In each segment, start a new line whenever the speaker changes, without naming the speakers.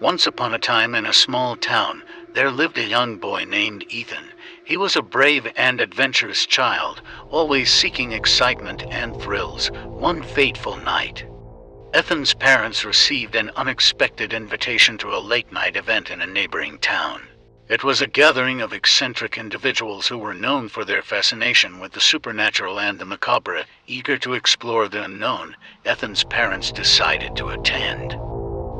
Once upon a time in a small town, there lived a young boy named Ethan. He was a brave and adventurous child, always seeking excitement and thrills. One fateful night, Ethan's parents received an unexpected invitation to a late-night event in a neighboring town. It was a gathering of eccentric individuals who were known for their fascination with the supernatural and the macabre. Eager to explore the unknown, Ethan's parents decided to attend,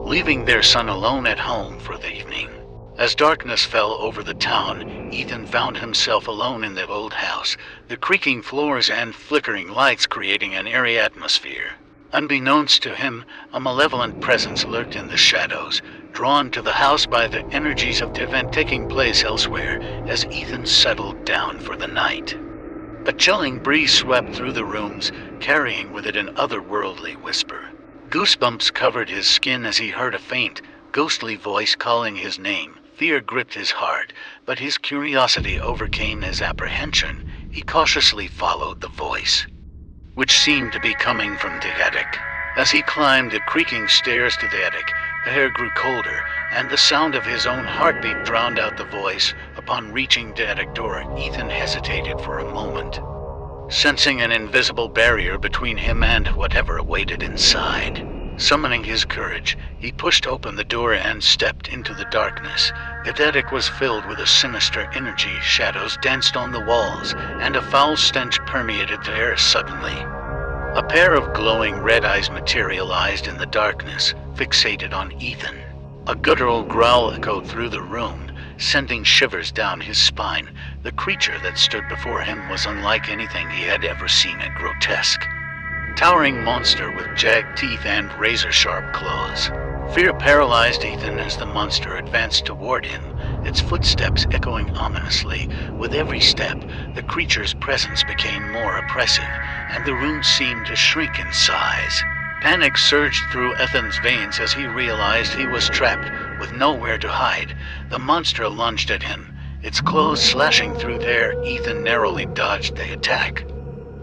leaving their son alone at home for the evening. As darkness fell over the town, Ethan found himself alone in the old house, the creaking floors and flickering lights creating an eerie atmosphere. Unbeknownst to him, a malevolent presence lurked in the shadows, drawn to the house by the energies of the event taking place elsewhere as Ethan settled down for the night. A chilling breeze swept through the rooms, carrying with it an otherworldly whisper. Goosebumps covered his skin as he heard a faint, ghostly voice calling his name. Fear gripped his heart, but his curiosity overcame his apprehension. He cautiously followed the voice, which seemed to be coming from the attic. As he climbed the creaking stairs to the attic, the air grew colder, and the sound of his own heartbeat drowned out the voice. Upon reaching the attic door, Ethan hesitated for a moment, sensing an invisible barrier between him and whatever awaited inside. Summoning his courage, he pushed open the door and stepped into the darkness. The attic was filled with a sinister energy. Shadows danced on the walls, and a foul stench permeated the air suddenly. A pair of glowing red eyes materialized in the darkness, fixated on Ethan. A guttural growl echoed through the room, sending shivers down his spine. The creature that stood before him was unlike anything he had ever seen. A grotesque, towering monster with jagged teeth and razor-sharp claws. Fear paralyzed Ethan as the monster advanced toward him, its footsteps echoing ominously. With every step, the creature's presence became more oppressive, and the room seemed to shrink in size. Panic surged through Ethan's veins as he realized he was trapped with nowhere to hide. The monster lunged at him, its claws slashing through the air. Ethan narrowly dodged the attack,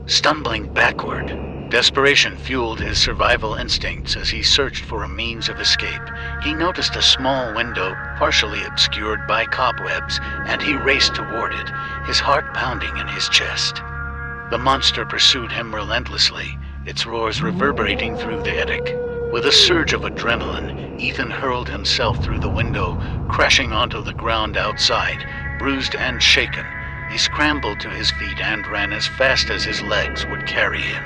stumbling backward. Desperation fueled his survival instincts as he searched for a means of escape. He noticed a small window, partially obscured by cobwebs, and he raced toward it, his heart pounding in his chest. The monster pursued him relentlessly, its roars reverberating through the attic. With a surge of adrenaline, Ethan hurled himself through the window, crashing onto the ground outside. Bruised and shaken, he scrambled to his feet and ran as fast as his legs would carry him,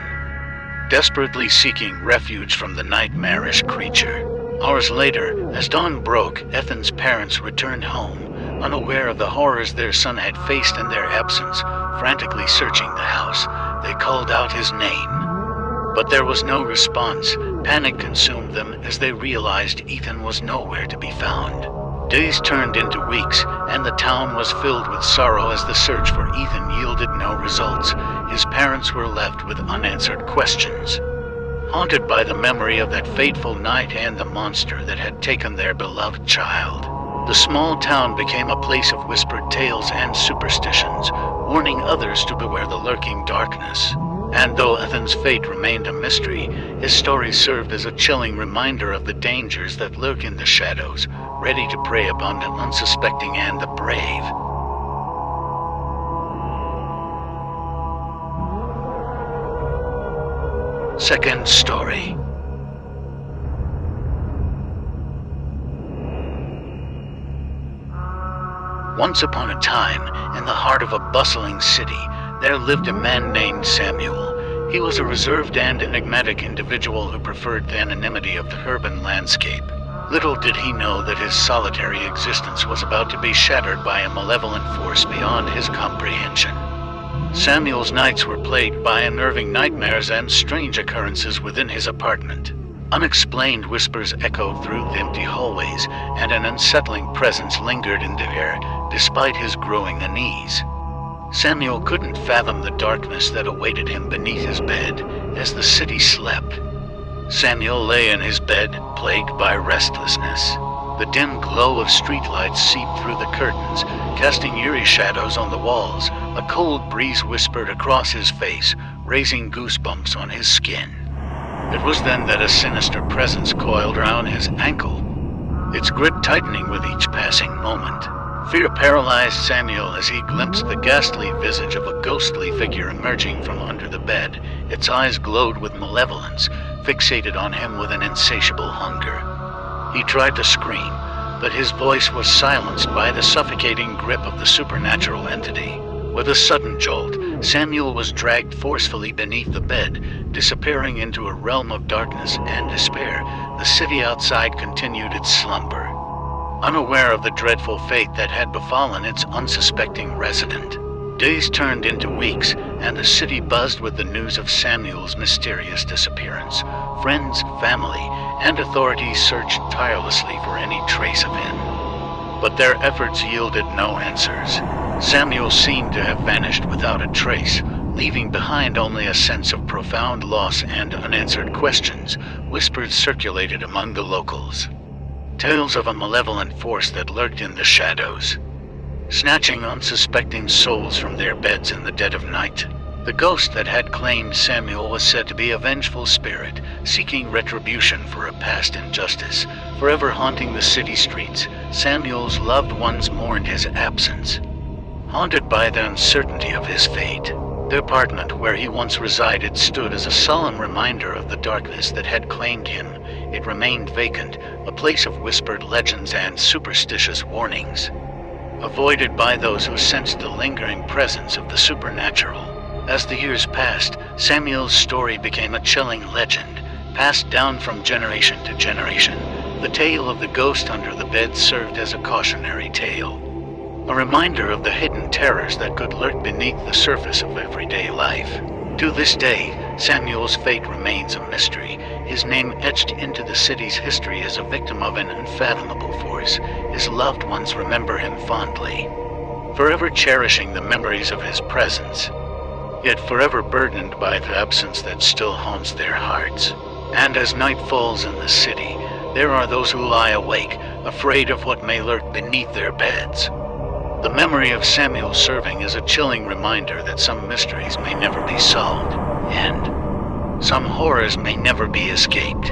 desperately seeking refuge from the nightmarish creature. Hours later, as dawn broke, Ethan's parents returned home, unaware of the horrors their son had faced in their absence. Frantically searching the house, they called out his name, but there was no response. Panic consumed them as they realized Ethan was nowhere to be found. Days turned into weeks, and the town was filled with sorrow as the search for Ethan yielded no results. His parents were left with unanswered questions, haunted by the memory of that fateful night and the monster that had taken their beloved child. The small town became a place of whispered tales and superstitions, warning others to beware the lurking darkness. And though Ethan's fate remained a mystery, his story served as a chilling reminder of the dangers that lurk in the shadows, ready to prey upon the unsuspecting and the brave. Second story. Once upon a time, in the heart of a bustling city, there lived a man named Samuel. He was a reserved and enigmatic individual who preferred the anonymity of the urban landscape. Little did he know that his solitary existence was about to be shattered by a malevolent force beyond his comprehension. Samuel's nights were plagued by unnerving nightmares and strange occurrences within his apartment. Unexplained whispers echoed through the empty hallways, and an unsettling presence lingered in the air despite his growing unease. Samuel couldn't fathom the darkness that awaited him beneath his bed as the city slept. Samuel lay in his bed, plagued by restlessness. The dim glow of streetlights seeped through the curtains, casting eerie shadows on the walls. A cold breeze whispered across his face, raising goosebumps on his skin. It was then that a sinister presence coiled around his ankle. its grip tightening with each passing moment. Fear paralyzed Samuel as he glimpsed the ghastly visage of a ghostly figure emerging from under the bed. Its eyes glowed with malevolence, fixated on him with an insatiable hunger. He tried to scream, but his voice was silenced by the suffocating grip of the supernatural entity. With a sudden jolt, Samuel was dragged forcefully beneath the bed, disappearing into a realm of darkness and despair. The city outside continued its slumber, unaware of the dreadful fate that had befallen its unsuspecting resident. Days turned into weeks, and the city buzzed with the news of Samuel's mysterious disappearance. Friends, family, and authorities searched tirelessly for any trace of him. But their efforts yielded no answers. Samuel seemed to have vanished without a trace, leaving behind only a sense of profound loss and unanswered questions. Whispers circulated among the locals, tales of a malevolent force that lurked in the shadows, snatching unsuspecting souls from their beds in the dead of night. The ghost that had claimed Samuel was said to be a vengeful spirit, seeking retribution for a past injustice. Forever haunting the city streets, Samuel's loved ones mourned his absence, haunted by the uncertainty of his fate. The apartment where he once resided stood as a solemn reminder of the darkness that had claimed him. It remained vacant, a place of whispered legends and superstitious warnings, avoided by those who sensed the lingering presence of the supernatural. As the years passed, Samuel's story became a chilling legend, passed down from generation to generation. The tale of the ghost under the bed served as a cautionary tale, a reminder of the hidden terrors that could lurk beneath the surface of everyday life. To this day, Samuel's fate remains a mystery, his name etched into the city's history as a victim of an unfathomable force. His loved ones remember him fondly, forever cherishing the memories of his presence, yet forever burdened by the absence that still haunts their hearts. And as night falls in the city, there are those who lie awake, afraid of what may lurk beneath their beds. The memory of Samuel serving is a chilling reminder that some mysteries may never be solved, and some horrors may never be escaped.